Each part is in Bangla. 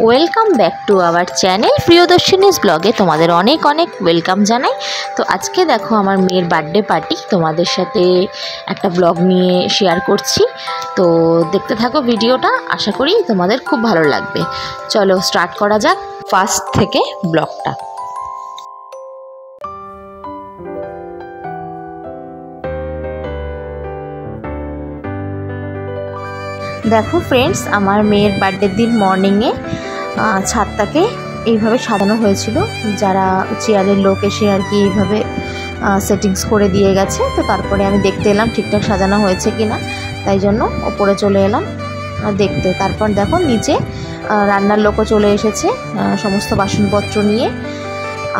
Welcome back to our channel Priyadarshinis ব্লগে তোমাদের অনেক অনেক ওয়েলকাম জানাই। তো আজকে দেখো আমার মেয়ের বার্থডে পার্টি, তোমাদের সাথে একটা ব্লগ নিয়ে শেয়ার করছি। তো দেখতে থাকো ভিডিওটা, আশা করি তোমাদের খুব ভালো লাগবে। চলো স্টার্ট করা যাক ফার্স্ট থেকে ব্লগটা। দেখো ফ্রেন্ডস, আমার মেয়ের বার্থডের দিন মর্নিংয়ে ছাদটাকে এইভাবে সাজানো হয়েছিল। যারা চেয়ারের লোক এসে আর কি এইভাবে সেটিংস করে দিয়ে গেছে। তো তারপরে আমি দেখতে এলাম ঠিকঠাক সাজানো হয়েছে কি না, তাই জন্য ওপরে চলে এলাম দেখতে। তারপর দেখো নিচে রান্নার লোকও চলে এসেছে সমস্ত বাসনপত্র নিয়ে,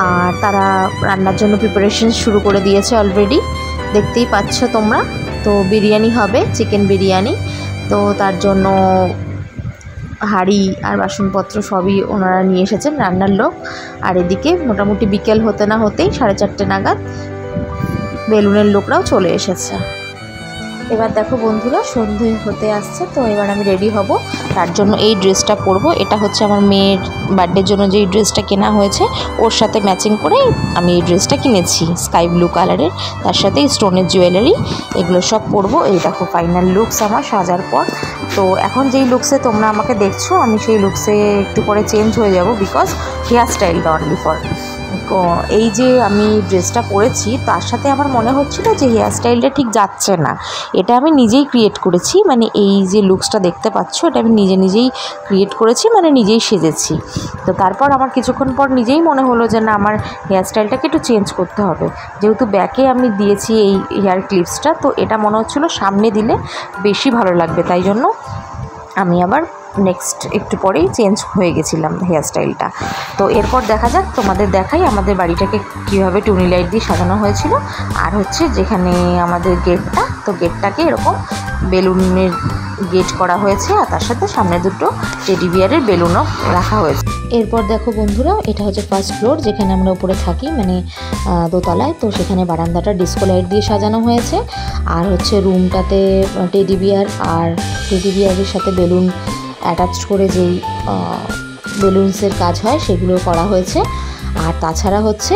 আর তারা রান্নার জন্য প্রিপারেশন শুরু করে দিয়েছে অলরেডি, দেখতেই পাচ্ছ তোমরা। তো বিরিয়ানি হবে, চিকেন বিরিয়ানি। তো তার জন্য হাঁড়ি আর বাসনপত্র সবই ওনারা নিয়ে এসেছেন রান্নার লোক। আর এদিকে মোটামুটি বিকেল হতে না হতেই 4:30 নাগাদ বেলুনের লোকরাও চলে এসেছে। এবার দেখো বন্ধুরা, সন্ধে হতে আসছে। তো এবার আমি রেডি হব, তার জন্য এই ড্রেসটা পরবো। এটা হচ্ছে আমার মেয়ের বার্থডের জন্য যেই ড্রেসটা কেনা হয়েছে, ওর সাথে ম্যাচিং করে আমি এই ড্রেসটা কিনেছি স্কাই ব্লু কালারের, তার সাথে স্টোনের জুয়েলারি, এগুলো সব পরবো। এই দেখো ফাইনাল লুকস আমার সাজার পর। তো এখন যেই লুকসে তোমরা আমাকে দেখছো, আমি সেই লুকসে একটু পরে চেঞ্জ হয়ে যাব, বিকজ হেয়ার স্টাইলটা অনলি ফর। এই যে আমি ড্রেসটা পরেছি, তার সাথে আমার মনে হচ্ছিল যে হেয়ার স্টাইলটা ঠিক যাচ্ছে না। এটা আমি নিজেই ক্রিয়েট করেছি, মানে এই যে লুকসটা দেখতে পাচ্ছ, এটা আমি নিজেই ক্রিয়েট করেছি, মানে নিজেই সেজেছি। তো তারপর আমার কিছুক্ষণ পর নিজেই মনে হলো যে না, আমার হেয়ার স্টাইলটাকে একটু চেঞ্জ করতে হবে। যেহেতু ব্যাকে আমি দিয়েছি এই হেয়ার ক্লিপসটা, তো এটা মনে হচ্ছিলো সামনে দিলে বেশি ভালো লাগবে, তাই জন্য আমি আবার নেক্সট একটু পরেই চেঞ্জ হয়ে গেছিলাম হেয়ার স্টাইলটা। তো এরপর দেখা যাক, তোমাদের দেখাই আমাদের বাড়িটাকে কীভাবে টুনি লাইট দিয়ে সাজানো হয়েছিল। আর হচ্ছে যেখানে আমাদের গেটটা, তো গেটটাকে এরকম বেলুনের গেট করা হয়েছে, আর তার সাথে সামনে দুটো টেডি বিয়ারের বেলুনও রাখা হয়েছে। এরপর দেখো বন্ধুরা, এটা হচ্ছে ফার্স্ট ফ্লোর, যেখানে আমরা উপরে থাকি, মানে দোতলায়। তো সেখানে বারান্দাটা ডিস্কো লাইট দিয়ে সাজানো হয়েছে। আর হচ্ছে রুমটাতে টেডি বিয়ার আর টেডি বিয়ারের সাথে বেলুন অ্যাটাচ করে যেই বেলুনসের কাজ হয় সেগুলো করা হয়েছে। আর তাছাড়া হচ্ছে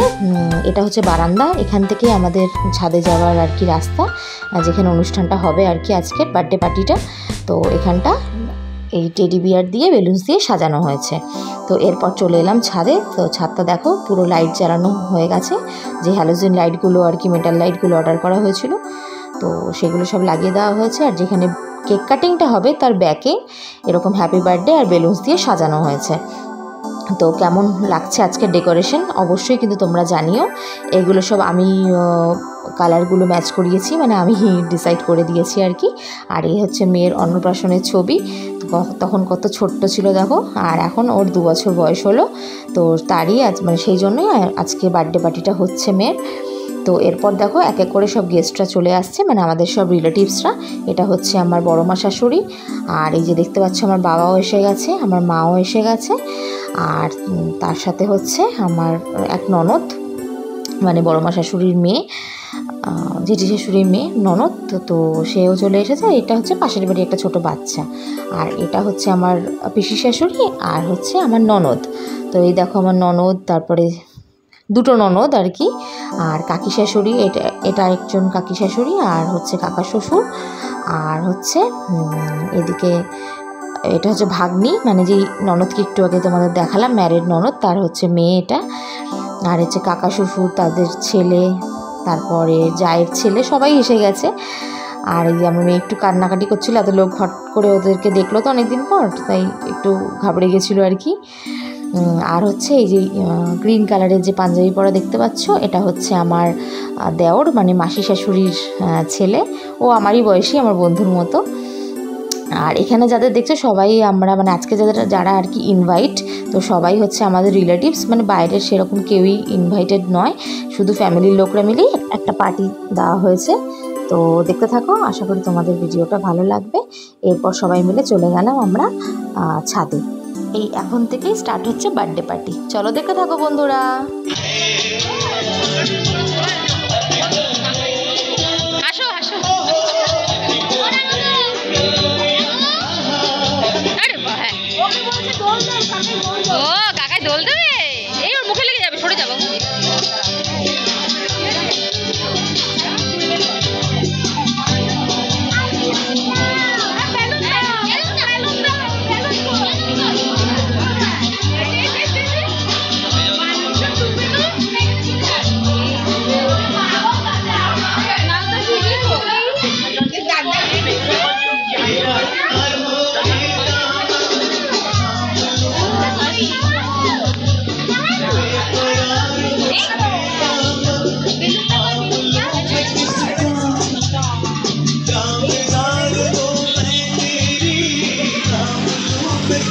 এটা হচ্ছে বারান্দা, এখান থেকে আমাদের ছাদে যাওয়ার আর কি রাস্তা, যেখানে অনুষ্ঠানটা হবে আর কি আজকের বার্থডে পার্টিটা। তো এখানটা এই টেডি বিয়ার দিয়ে বেলুনস দিয়ে সাজানো হয়েছে। তো এরপর চলে এলাম ছাদে। তো ছাদটা দেখো পুরো লাইট জ্বালানো হয়ে গেছে, যে হ্যালোজেন লাইটগুলো আর কি মেটাল লাইটগুলো অর্ডার করা হয়েছিল, তো সেগুলো সব লাগিয়ে দেওয়া হয়েছে। আর যেখানে কেক কাটিংটা হবে তার ব্যাকে এরকম হ্যাপি বার্থডে আর বেলুনস দিয়ে সাজানো হয়েছে। তো কেমন লাগছে আজকের ডেকোরেশন অবশ্যই কিন্তু তোমরা জানিও। এগুলো সব আমি কালারগুলো ম্যাচ করিয়েছি, মানে আমি ডিসাইড করে দিয়েছি আর কি। আর এই হচ্ছে মেয়ের অন্নপ্রাশনের ছবি, তখন কত ছোট্ট ছিল দেখো, আর এখন ওর 2 বছর বয়স হলো। তো তারই মানে সেই জন্যই আজকে বার্থডে পার্টিটা হচ্ছে মেয়ের। তো এরপর দেখো এক এক করে সব গেস্টরা চলে আসছে, মানে আমাদের সব রিলেটিভসরা। এটা হচ্ছে আমার বড় মা শাশুড়ি, আর এই যে দেখতে পাচ্ছ আমার বাবাও এসে গেছে, আমার মাও এসে গেছে। আর তার সাথে হচ্ছে আমার এক ননদ, মানে বড় মা শাশুড়ির মেয়ে, জেঠি শাশুড়ির মেয়ে ননদ, তো সেও চলে এসেছে। এটা হচ্ছে পাশের বাড়ি একটা ছোট বাচ্চা। আর এটা হচ্ছে আমার পিসি শাশুড়ি, আর হচ্ছে আমার ননদ। তো এই দেখো আমার ননদ, তারপরে দুটো ননদ আর কি, আর কাকি শাশুড়ি, এটা একজন কাকি শাশুড়ি, আর হচ্ছে কাকা শ্বশুর, আর হচ্ছে এদিকে এটা হচ্ছে ভাগ্নি, মানে যেই ননদকে একটু আগে তোমাদের দেখালাম ম্যারিড ননদ, তার হচ্ছে মেয়ে এটা। আর হচ্ছে কাকা শ্বশুর, তাদের ছেলে, তারপরে জায়ের ছেলে, সবাই এসে গেছে। আর এই যে আমার মেয়ে একটু কান্নাকাটি করছিল, এত লোক হট করে ওদেরকে দেখলো তো অনেকদিন পর, তাই একটু ঘাবড়ে গেছিলো আর কি। আর হচ্ছে এই যে গ্রিন কালারের যে পাঞ্জাবি পরা দেখতে পাচ্ছ, এটা হচ্ছে আমার দেওর, মানে মাসি শাশুড়ির ছেলে। ও আমারই বয়সী, আমার বন্ধুর মতো। আর এখানে যাদের দেখছো সবাই আমরা, মানে আজকে যারা আর কি ইনভাইট, তো সবাই হচ্ছে আমাদের রিলেটিভস, মানে বাইরের সেরকম কেউই ইনভাইটেড নয়, শুধু ফ্যামিলির লোকরা মিলেই একটা পার্টি দেওয়া হয়েছে। তো দেখতে থাকো, আশা করি তোমাদের ভিডিওটা ভালো লাগবে। এরপর সবাই মিলে চলে গেলাম আমরা ছাদে। এই এখন থেকেই স্টার্ট হচ্ছে বার্থডে পার্টি, চলো দেখতে থাকো বন্ধুরা। ও কাকাই দোল দেবে, এই ওর মুখে লেগে যাবে, সরে যাবো।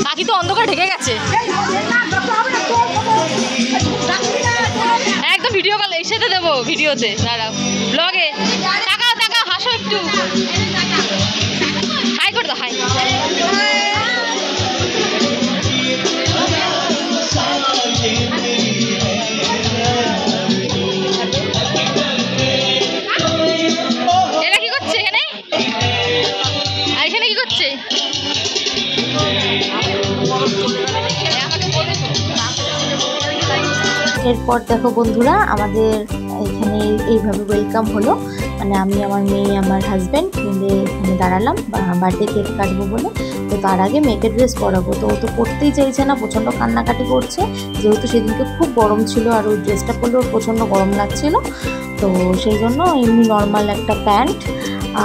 বাকি তো অন্ধকার ঢেকে গেছে একদম। ভিডিও কল এসে দেবো, ভিডিওতে দাঁড়াও, ব্লগে। তাকাও তাকাও, হাসো একটু, হাই করে দাও, হাই। এরা কি করছে এখানে? আর এখানে কি করছে? এরপর দেখো বন্ধুরা, আমাদের এখানে এইভাবে ওয়েলকাম হলো, মানে আমি, আমার মেয়ে, আমার হাজব্যান্ড মিলে এখানে দাঁড়ালাম বার্থডে কেক কাটবো বলে। তো তার আগে মেয়েকে ড্রেস পরাবো, তো ও তো পরতেই চাইছে না, প্রচণ্ড কান্নাকাটি করছে, যেহেতু সেদিনকে খুব গরম ছিল আর ওই ড্রেসটা পরলে ওর প্রচণ্ড গরম লাগছিল। তো সেই জন্য এমনি নর্মাল একটা প্যান্ট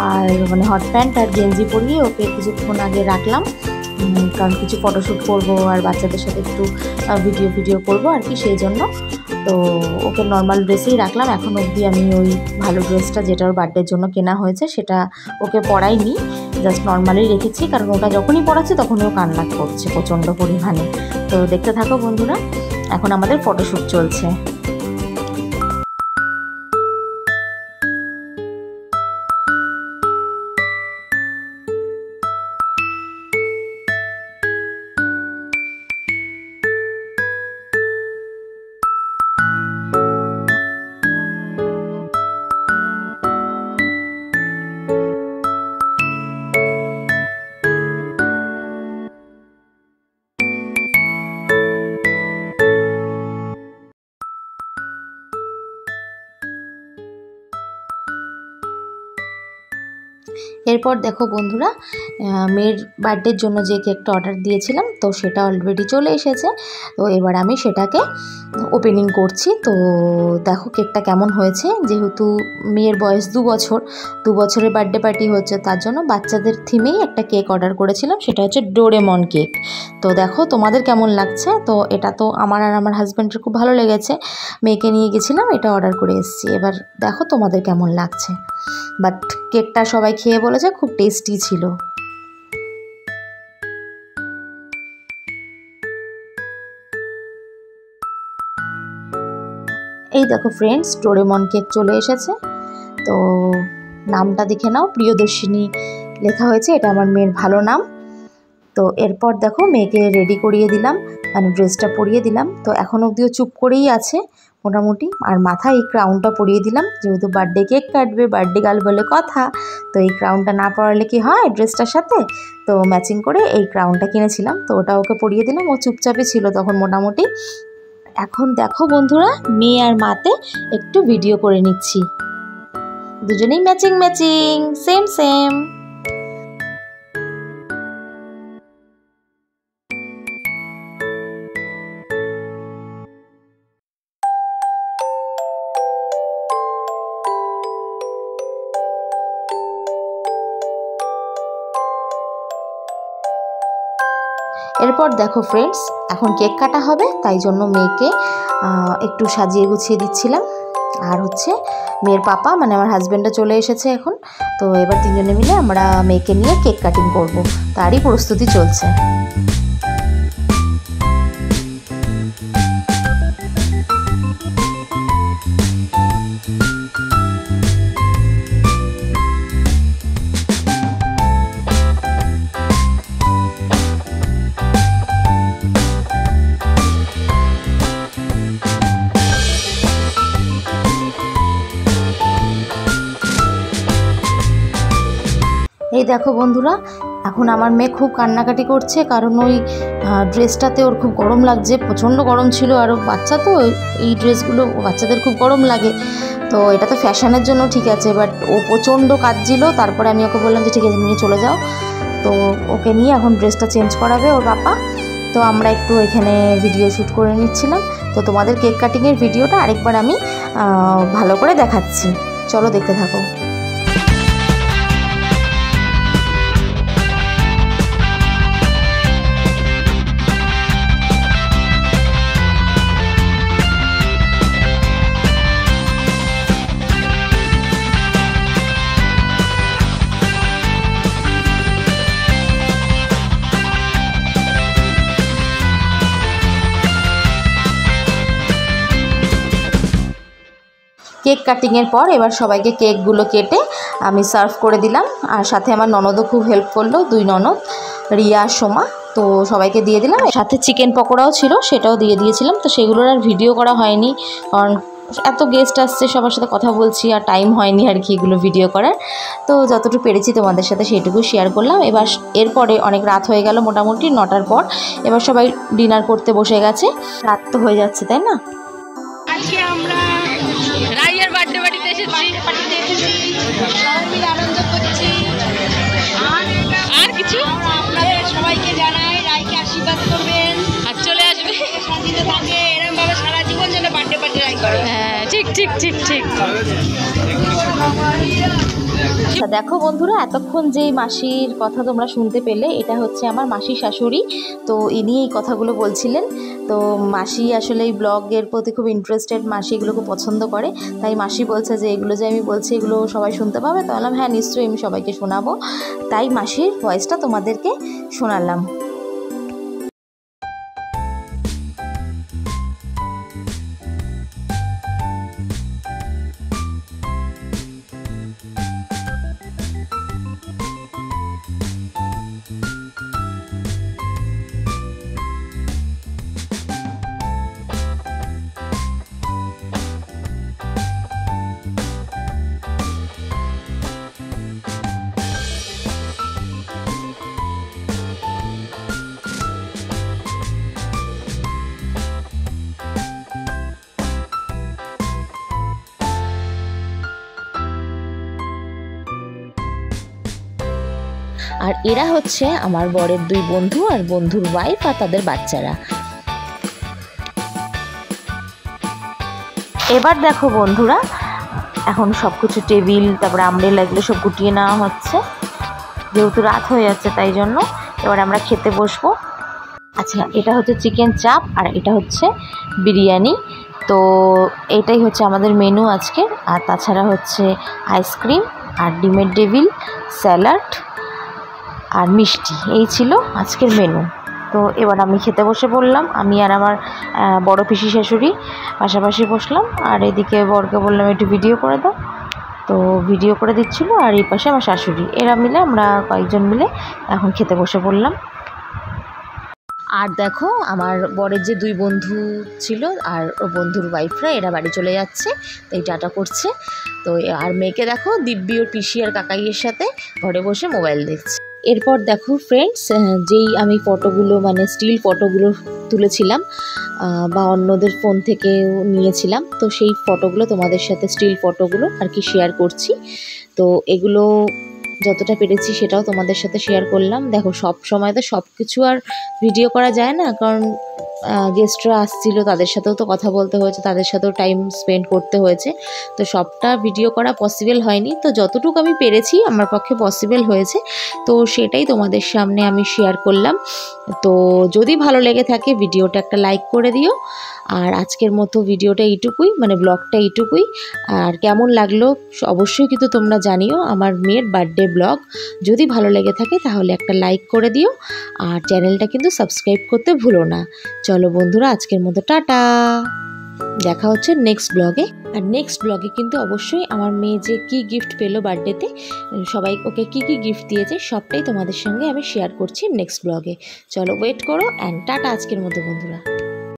আর মানে হট প্যান্ট আর গেঞ্জি পরিয়ে ওকে কিছুক্ষণ আগে রাখলাম, কারণ কিছু ফটোশ্যুট করবো আর বাচ্চাদের সাথে একটু ভিডিও করবো আর কি, সেই জন্য। তো ওকে নর্মাল ড্রেসেই রাখলাম। এখন অবধি আমি ওই ভালো ড্রেসটা, যেটা ওর বার্থডের জন্য কেনা হয়েছে, সেটা ওকে পরাইনি, জাস্ট নর্মালি রেখেছি, কারণ ওটা যখনই পরাচ্ছে তখনই ও কান্না করছে প্রচণ্ড পরিমাণে। তো দেখতে থাকো বন্ধুরা, এখন আমাদের ফটোশ্যুট চলছে। এরপর দেখো বন্ধুরা, মেয়ের বার্থডের জন্য যে কেকটা অর্ডার দিয়েছিলাম, তো সেটা অলরেডি চলে এসেছে। তো এবার আমি সেটাকে ওপেনিং করছি। তো দেখো কেকটা কেমন হয়েছে। যেহেতু মেয়ের বয়স 2 বছর, 2 বছরের বার্থডে পার্টি হচ্ছে, তার জন্য বাচ্চাদের থিমেই একটা কেক অর্ডার করেছিলাম, সেটা হচ্ছে ডোরেমন কেক। তো দেখো তোমাদের কেমন লাগছে। তো এটা তো আমার আর আমার হাজব্যান্ডের খুব ভালো লেগেছে, মেয়েকে নিয়ে গেছিলাম, এটা অর্ডার করে এসেছি। এবার দেখো তোমাদের কেমন লাগছে। বাট কেকটা সবাই খেয়ে বলেছে খুব টেস্টি ছিল। এই দেখো ফ্রেন্ডস, ডোরেমন কেক চলে এসেছে। তো নামটা দেখে নাও, প্রিয়দর্শিনী লেখা হয়েছে, এটা আমার মেয়ের ভালো নাম। তো এরপর দেখো মেয়েকে রেডি করিয়ে দিলাম, মানে ড্রেসটা পরিয়ে দিলাম। তো এখন অবধিও চুপ করেই আছে মোটামুটি, আর মাথায় এই ক্রাউনটা পরিয়ে দিলাম, যেহেতু বার্থডে কেক কাটবে, বার্থডে গার্ল বলে কথা। তো এই ক্রাউনটা না পরালে কি হয় ড্রেসটার সাথে, তো ম্যাচিং করে এই ক্রাউনটা কিনেছিলাম, তো ওটা ওকে পরিয়ে দিলাম। ও চুপচাপই ছিল তখন মোটামুটি। এখন দেখো বন্ধুরা, মেয়ে আর মাতে একটু ভিডিও করে নিচ্ছি, দুজনেই ম্যাচিং ম্যাচিং, সেম সেম। এরপর দেখো ফ্রেন্ডস, এখন কেক কাটা হবে, তাই জন্য মেয়েকে একটু সাজিয়ে গুছিয়ে দিচ্ছিলাম। আর হচ্ছে মেয়ের পাপা, মানে আমার হাজব্যান্ডটা চলে এসেছে এখন। তো এবার তিনজনে মিলে আমরা মেয়েকে নিয়ে কেক কাটিং করব, তারই প্রস্তুতি চলছে। এই দেখো বন্ধুরা, এখন আমার মেয়ে খুব কান্নাকাটি করছে, কারণ ওই ড্রেসটাতে ওর খুব গরম লাগছে, প্রচণ্ড গরম ছিল। আর বাচ্চা তো এই ড্রেসগুলো বাচ্চাদের খুব গরম লাগে, তো এটা তো ফ্যাশনের জন্য ঠিক আছে, বাট ও প্রচণ্ড কাঁদছিল। তারপরে আমি ওকে বললাম যে ঠিক আছে নিয়ে চলে যাও, তো ওকে নিয়ে এখন ড্রেসটা চেঞ্জ করাবে ওর পাপা। তো আমরা একটু এখানে ভিডিও শ্যুট করে নিচ্ছিলাম। তো তোমাদের কেক কাটিংয়ের ভিডিওটা আরেকবার আমি ভালো করে দেখাচ্ছি, চলো দেখতে থাকো। কেক কাটিংয়ের পর এবার সবাইকে কেকগুলো কেটে আমি সার্ভ করে দিলাম। আর সাথে আমার ননদও খুব হেল্প করলো, 2 ননদ, রিয়া আর সোমা। তো সবাইকে দিয়ে দিলাম, সাথে চিকেন পকোড়াও ছিল, সেটাও দিয়ে দিয়েছিলাম। তো সেগুলোর আর ভিডিও করা হয়নি, কারণ এত গেস্ট আসছে, সবার সাথে কথা বলছি, আর টাইম হয়নি আর কি এগুলো ভিডিও করার। তো যতটুকু পেরেছি তোমাদের সাথে সেইটুকু শেয়ার করলাম। এবার এরপরে অনেক রাত হয়ে গেল, মোটামুটি 9টার পর। এবার সবাই ডিনার করতে বসে গেছে, রাত তো হয়ে যাচ্ছে, তাই না? আজকে আমরা রাইয়ের বার্থডে পার্টিতে এসেছি, সবাই মিলে আনন্দ করছি। আর কিছু আপনাদের সবাইকে জানাই, রাইকে আশীর্বাদ করবেন আর চলে আসবে, শান্তিতে থাকে, এরকম ভাবে সারা জীবন যেন বার্থডে পার্টি রাই করে। হ্যাঁ, ঠিক ঠিক ঠিক ঠিক। আচ্ছা দেখো বন্ধুরা, এতক্ষণ যে মাসির কথা তোমরা শুনতে পেলে, এটা হচ্ছে আমার মাসির শাশুড়ি। তো ইনি এই কথাগুলো বলছিলেন। তো মাসি আসলে এই ব্লগের প্রতি খুব ইন্টারেস্টেড, মাসি এগুলো খুব পছন্দ করে। তাই মাসি বলছে যে এগুলো যে আমি বলছি এগুলো সবাই শুনতে পাবে। তো বললাম হ্যাঁ নিশ্চয়ই, আমি সবাইকে শোনাবো। তাই মাসির ভয়েসটা তোমাদেরকে শোনালাম। আর এরা হচ্ছে আমার বরের 2 বন্ধু আর বন্ধুর ওয়াইফ আর তাদের বাচ্চারা। এবার দেখো বন্ধুরা, এখন সব কিছু টেবিল, তারপরে আমব্রেলা এগুলো সব গুটিয়ে নেওয়া হচ্ছে, যেহেতু রাত হয়ে যাচ্ছে তাই জন্য। এবার আমরা খেতে বসবো। আচ্ছা, এটা হচ্ছে চিকেন চাপ আর এটা হচ্ছে বিরিয়ানি। তো এটাই হচ্ছে আমাদের মেনু আজকে। আর তাছাড়া হচ্ছে আইসক্রিম আর ডিমের ডেভিল, স্যালাড আর মিষ্টি, এই ছিল আজকের মেনু। তো এবার আমি খেতে বসে পড়লাম, আমি আর আমার বড় পিসি শাশুড়ি পাশাপাশি বসলাম। আর এদিকে বরকে বললাম একটু ভিডিও করে দাও, তো ভিডিও করে দিচ্ছিলো। আর এই পাশে আমার শাশুড়ি, এরা মিলে আমরা কয়েকজন মিলে এখন খেতে বসে পড়লাম। আর দেখো আমার বরের যে 2 বন্ধু ছিল আর বন্ধুর ওয়াইফরা, এরা বাড়ি চলে যাচ্ছে, তাই টাটা করছে। তো আর মেয়েকে দেখো দিব্যি ওর পিসি আর কাকাইয়ের সাথে ঘরে বসে মোবাইল দেখছে। এরপর দেখো ফ্রেন্ডস, যেই আমি ফটোগুলো মানে স্টিল ফটোগুলো তুলেছিলাম বা অন্যদের ফোন থেকে নিয়েছিলাম, তো সেই ফটোগুলো তোমাদের সাথে, স্টিল ফটোগুলো আর কি শেয়ার করছি। তো এগুলো যতটা পেরেছি সেটাও তোমাদের সাথে শেয়ার করলাম। দেখো সব সময় তো সব কিছু আর ভিডিও করা যায় না, কারণ গেস্টরা আসছিল, তাদের সাথেও তো কথা বলতে হয়েছে, তাদের সাথেও টাইম স্পেন্ড করতে হয়েছে। তো সবটা ভিডিও করা পসিবল হয়নি, তো যতটুকু আমি পেরেছি আমার পক্ষে পসিবল হয়েছে, তো সেটাই তোমাদের সামনে আমি শেয়ার করলাম। তো যদি ভালো লেগে থাকে ভিডিওটা একটা লাইক করে দিও। আর আজকের মতো ভিডিওটা এইটুকুই, মানে ব্লগটা এইটুকুই। আর কেমন লাগলো অবশ্যই কিন্তু তোমরা জানিও। আমার মেয়ের বার্থডে ব্লগ যদি ভালো লেগে থাকে তাহলে একটা লাইক করে দিও, আর চ্যানেলটা কিন্তু সাবস্ক্রাইব করতে ভুলো না। চলো বন্ধুরা, আজকের মতো টাটা, দেখা হচ্ছে নেক্সট ব্লগে। আর নেক্সট ব্লগে কিন্তু অবশ্যই আমার মেয়ে যে কী গিফট পেলো বার্থডেতে, সবাই ওকে কী কী গিফট দিয়েছে সবটাই তোমাদের সঙ্গে আমি শেয়ার করছি নেক্সট ব্লগে। চলো ওয়েট করো, অ্যান্ড টাটা আজকের মতো বন্ধুরা।